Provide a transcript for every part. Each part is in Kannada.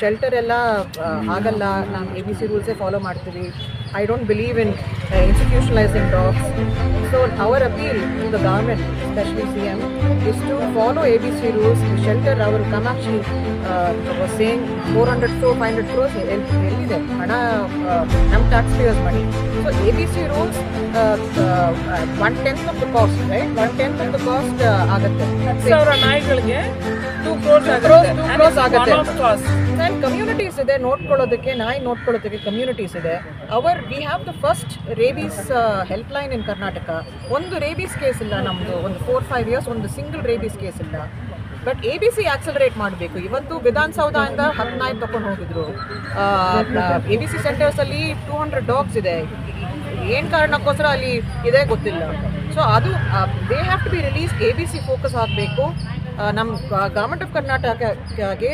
ಶೆಲ್ಟರ್ ಎಲ್ಲ ಆಗಲ್ಲ, ನಾವು ABC ರೂಲ್ಸೇ ಫಾಲೋ ಮಾಡ್ತೀವಿ. I don't believe in institutionalizing dogs. So our appeal to the government, especially CM, is to follow ABC rules. The shelter, our Kamakshi was saying 400 crore, 500 crores, ಎಲ್ಲಿದೆ ಹಣ? ನಮ್ಮ taxpayers money. So ABC rules, 1/10 of the cost, right? 1/10 of the cost ಆಗುತ್ತೆ. 10,000 ನಾಯಿಗಳಿಗೆ 2 crores ಆಗುತ್ತೆ. And communities ಇದೆ ನೋಡ್ಕೊಳ್ಳೋದಕ್ಕೆ, ನಾಯಿ ನೋಡ್ಕೊಳ್ಳೋದಕ್ಕೆ communities ಇದೆ. We have the first rabies helpline in Karnataka. ಒಂದು ರೇಬೀಸ್ ಕೇಸ್ ಇಲ್ಲ ನಮ್ಮದು, ಒಂದು 4-5 years ಒಂದು ಸಿಂಗಲ್ ರೇಬೀಸ್ ಕೇಸ್ ಇಲ್ಲ. ಬಟ್ ABC ಆಕ್ಸಲರೇಟ್ ಮಾಡಬೇಕು. ಇವತ್ತು ವಿಧಾನಸೌಧದಿಂದ 10 ನಾಯಿ ತಗೊಂಡು ಹೋಗಿದ್ರು. ABC ಸೆಂಟರ್ಸಲ್ಲಿ 200 ಡಾಗ್ಸ್ ಇದೆ. ಏನು ಕಾರಣಕ್ಕೋಸ್ಕರ ಅಲ್ಲಿ ಇದೆ ಗೊತ್ತಿಲ್ಲ. ಸೊ ಅದು they have to be release. ABC focus ಆಗಬೇಕು. ನಮ್ಮ ಗೌರ್ಮೆಂಟ್ ಆಫ್ ಕರ್ನಾಟಕಗೆ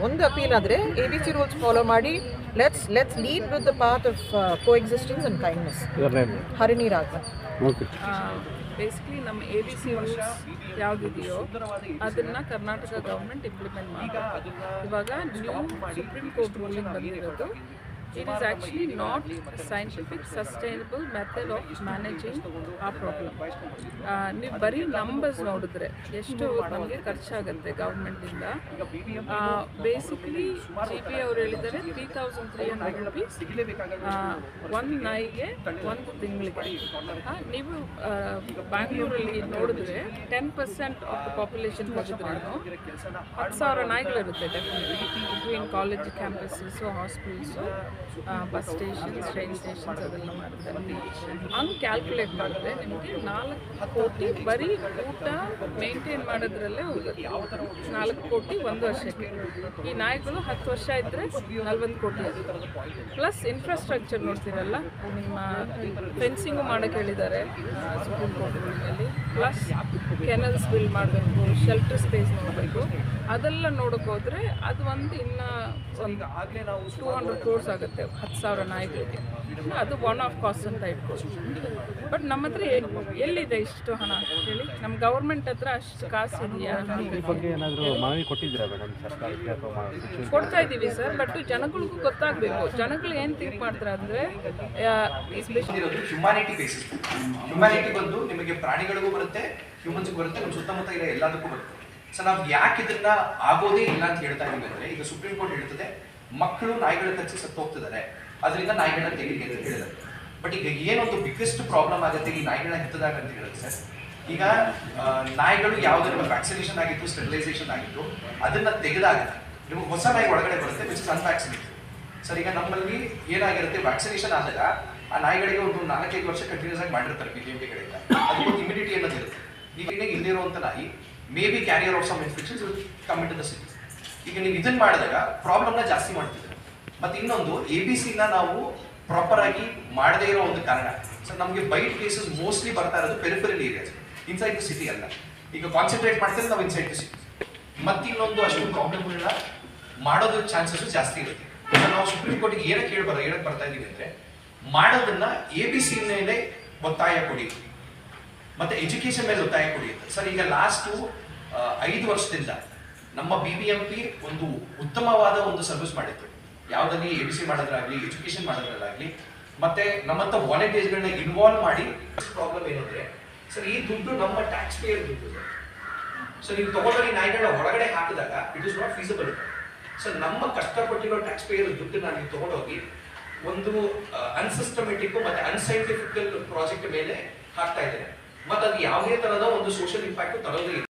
ಒಂದು ಅಪೀಲ್ ಆದರೆ ABC ರೂಲ್ಸ್ ಫಾಲೋ ಮಾಡಿ. Let's lead with the path of coexistence and kindness. Harini Raghavan. Basically ನಮ್ಮ ABC ರೂಲ್ಸ್ ಯಾವುದಿದೆಯೋ ಅದನ್ನು ಕರ್ನಾಟಕ ಗೌರ್ಮೆಂಟ್ ಇಂಪ್ಲಿಮೆಂಟ್ ಮಾಡಬೇಕು. ಇವಾಗ ನ್ಯೂ ಸುಪ್ರೀಂ ಕೋರ್ಟ್ ರೂಲಿಂಗ್ ಬಂದಿರೋದು, it is actually not a scientific sustainable method of managing our problem. ನೀವು ಬರೀ ನಂಬರ್ಸ್ ನೋಡಿದ್ರೆ ಎಷ್ಟು ನಮಗೆ ಖರ್ಚಾಗುತ್ತೆ ಗೌರ್ಮೆಂಟಿಂದ. ಬೇಸಿಕಲಿ GP ಅವರು ಹೇಳಿದ್ದಾರೆ 3,300 rupees ಒಂದು ನಾಯಿಗೆ ಒಂದು ತಿಂಗಳಿಗೆ. ನೀವು ಬ್ಯಾಂಗ್ಳೂರಲ್ಲಿ ನೋಡಿದ್ರೆ 10% ಆಫ್ ದ ಪಾಪ್ಯುಲೇಷನ್ ತೆಗೆದ್ರೂ 10,000 ನಾಯಿಗಳಿರುತ್ತೆ definitely between college campus, hospitals, bus stations, train stations ಅದೆಲ್ಲ ಮಾಡ್ತಾರೆ. ಹಂಗೆ ಕ್ಯಾಲ್ಕುಲೇಟ್ ಮಾಡಿದ್ರೆ ನಿಮಗೆ 4 ಕೋಟಿ ಬರೀ ಊಟ ಮೇಂಟೈನ್ ಮಾಡೋದ್ರಲ್ಲೇ ಹೋಗುತ್ತೆ. 4 ಕೋಟಿ ಒಂದು ವರ್ಷಕ್ಕೆ. ಈ ನಾಯಿಗಳು 10 ವರ್ಷ ಇದ್ದರೆ 40 ಕೋಟಿ ಆಗುತ್ತೆ. ಪ್ಲಸ್ ಇನ್ಫ್ರಾಸ್ಟ್ರಕ್ಚರ್ ನೋಡ್ತೀರಲ್ಲ, ನಿಮ್ಮ ಫೆನ್ಸಿಂಗು ಮಾಡೋಕ್ಕೆ ಹೇಳಿದ್ದಾರೆ ಸುಪ್ರೀಂ ಕೋರ್ಟ್ಗಳಲ್ಲಿ. ಪ್ಲಸ್ ಕೆನಲ್ಸ್ ಬಿಲ್ಡ್ ಮಾಡಬೇಕು, ಶೆಲ್ಟರ್ ಸ್ಪೇಸ್ ನೋಡಬೇಕು. ಅದೆಲ್ಲ ನೋಡೋಕೆ ಹೋದರೆ ಅದು ಒಂದು ಇನ್ನೂ ಒಂದು 200 crores ಆಗುತ್ತೆ 10,000 ನಾಯಿಗಳಿಗೆ. ಅದು ಒನ್ ಆಫ್ ಕಾಸ್ಟ್ ಅಂತ ಇಟ್ಕೊಳ್ಳಿ. ಬಟ್ ನಮ್ಮ ಹತ್ರ ಎಲ್ಲಿದೆ ಇಷ್ಟು ಹಣ ಹೇಳಿ? ನಮ್ಮ ಗೌರ್ಮೆಂಟ್ ಹತ್ರ ಅಷ್ಟು ಕಾಸು ಇದೆಯಾ? ಕೊಡ್ತಾ ಇದ್ದೀವಿ ಸರ್, ಬಟ್ ಜನಗಳಿಗೂ ಗೊತ್ತಾಗಬೇಕು. ಜನಗಳು ಏನು ಥಿಂಕ್ ಮಾಡ್ತಾರೆ ಅಂದರೆ ಹ್ಯುಮ್ಯಾನಿಟಿ ಬೇಸಿಸ್. ಹ್ಯುಮ್ಯಾನಿಟಿ ಬಂದು ನಿಮಗೆ ಪ್ರಾಣಿಗಳಿಗೂ ಬರುತ್ತೆ, ಹ್ಯೂಮನ್ಸ್ಗೂ ಬರುತ್ತೆ, ನಮ್ಮ ಸುತ್ತಮುತ್ತ ಇರೋ ಎಲ್ಲದಕ್ಕೂ ಬರುತ್ತೆ. ಸೊ ನಾವು ಯಾಕೆ ಇದನ್ನ ಆಗೋದೇ ಇಲ್ಲ ಅಂತ ಹೇಳ್ತಾ ಇದೀವಿ ಅಂದರೆ, ಈಗ ಸುಪ್ರೀಂ ಕೋರ್ಟ್ ಹೇಳ್ತದೆ ಮಕ್ಕಳು ನಾಯಿಗಳ ಕಚ್ಚಿ ಸತ್ತು ಹೋಗ್ತಿದ್ದಾರೆ, ಅದರಿಂದ ನಾಯಿಗಳನ್ನ ತೆಗಿಲಿಕ್ಕೆ ಅಂತ ಹೇಳಿದ್ದಾರೆ. ಬಟ್ ಈಗ ಏನೊಂದು ಬಿಗ್ಗೆಸ್ಟ್ ಪ್ರಾಬ್ಲಮ್ ಆಗುತ್ತೆ ಈ ನಾಯಿಗಳನ್ನ ಹಿತ್ತದಾಗ ಅಂತ ಹೇಳಿದ್ರೆ ಸರ್, ಈಗ ನಾಯಿಗಳು ಯಾವುದನ್ನ ವ್ಯಾಕ್ಸಿನೇಷನ್ ಆಗಿತ್ತು, ಸ್ಟೆರಿಲೈಸೇಷನ್ ಆಗಿತ್ತು, ಅದನ್ನ ತೆಗೆದಾಗ ನಿಮಗೆ ಹೊಸ ನಾಯಿ ಒಳಗಡೆ ಬರುತ್ತೆ, ವಿಚ್ ಇಸ್ ಅನ್ವ್ಯಾಕ್ಸಿನೇಟೆಡ್. ಸರ್ ಈಗ ನಮ್ಮಲ್ಲಿ ಏನಾಗಿರುತ್ತೆ, ವ್ಯಾಕ್ಸಿನೇಷನ್ ಆದಾಗ ಆ ನಾಯಿಗಳಿಗೆ ಒಂದು 4-5 ವರ್ಷ ಕಂಟಿನ್ಯೂಸ್ ಆಗಿ ಮಾಡಿರ್ತಾರೆ BJP ಕಡೆಯಿಂದ. ಅದಕ್ಕೊಂದು ಇಮ್ಯುನಿಟಿ ಅನ್ನೋದು ಇರುತ್ತೆ. ಈಗ ಇಲ್ಲಿರುವಂಥ ನಾಯಿ may be carrier of some infections will come in to the city. ಈಗ ನೀವು ಇದನ್ನ ಮಾಡಿದಾಗ ಪ್ರಾಬ್ಲಮ್ನ ಜಾಸ್ತಿ ಮಾಡ್ತಿದ್ದಾರೆ. ಮತ್ತೆ ಇನ್ನೊಂದು ABC-ನ ನಾವು ಪ್ರಾಪರ್ ಆಗಿ ಮಾಡದೇ ಇರೋ ಒಂದು ಕಾರಣ ಸರ್, ನಮಗೆ ಬೈಟ್ ಕೇಸಸ್ ಮೋಸ್ಟ್ಲಿ ಬರ್ತಾ ಇರೋದು peripheral areas, inside the city ಅಲ್ಲ. ಈಗ ಕಾನ್ಸಂಟ್ರೇಟ್ ಮಾಡ್ತಾರೆ ನಾವು ಇನ್ಸೈಡ್ ದ ಸಿಟಿ. ಮತ್ತೆ ಇನ್ನೊಂದು ಅಷ್ಟು ಪ್ರಾಬ್ಲಮ್ಗಳನ್ನ ಮಾಡೋದ್ರ ಚಾನ್ಸಸ್ ಜಾಸ್ತಿ ಇರುತ್ತೆ. ನಾವು ಸುಪ್ರೀಂ ಕೋರ್ಟ್ಗೆ ಹೇಳಕ್ ಬರ್ತಾ ಇದೀವಿ ಅಂದ್ರೆ, ಮಾಡೋದನ್ನ ABC ಮೇಲೆ ಒತ್ತಾಯ ಕೊಡಿ, ಮತ್ತೆ ಎಜುಕೇಶನ್ ಮೇಲೆ ಒತ್ತಾಯ ಕೊಡಿ ಅಂತ. ಸರ್ ಈಗ ಲಾಸ್ಟ್ 5 ವರ್ಷದಿಂದ ನಮ್ಮ BBMP ಒಂದು ಉತ್ತಮವಾದ ಒಂದು ಸರ್ವಿಸ್ ಮಾಡಿತ್ತು. ಯಾವುದಲ್ಲಿ ABC ಮಾಡೋದ್ರಾಗ್ಲಿ, ಎಜುಕೇಶನ್ ಮಾಡೋದ್ರಲ್ಲಾಗ್ಲಿ, ಮತ್ತೆ ನಮ್ಮಂತ ವಾಲಂಟಿಯರ್ಸ್ಗಳನ್ನ ಇನ್ವಾಲ್ವ್ ಮಾಡಿ. ಪ್ರಾಬ್ಲಮ್ ಏನಂದ್ರೆ ಸರ್, ಈ ದುಡ್ಡು ನಮ್ಮ ಟ್ಯಾಕ್ಸ್ ಪೇಯರ್ ದುಡ್ಡು. ಸೊ ನೀವು ತಗೊಂಡ್ರೆ ನಾಯಿಗಳನ್ನ ಹೊರಗಡೆ ಹಾಕಿದಾಗ it is not feasible. So ನಮ್ಮ ಕಷ್ಟಪಟ್ಟಿರೋ ಟ್ಯಾಕ್ಸ್ ಪೇಯರ್ ದುಡ್ಡನ್ನ ನೀವು ತಗೊಂಡೋಗಿ ಒಂದು ಅನ್ಸಿಸ್ಟಮೆಟಿಕ್ ಮತ್ತೆ ಅನ್ಸೈಂಟಿಫಿಕಲ್ ಪ್ರಾಜೆಕ್ಟ್ ಮೇಲೆ ಹಾಕ್ತಾ ಇದ್ದಾರೆ. ಮತ್ತೆ ಅದು ಯಾವುದೇ ತರಹದ ಒಂದು ಸೋಷಿಯಲ್ ಇಂಪ್ಯಾಕ್ಟ್ ತರೋದೇ ಇಲ್ಲ.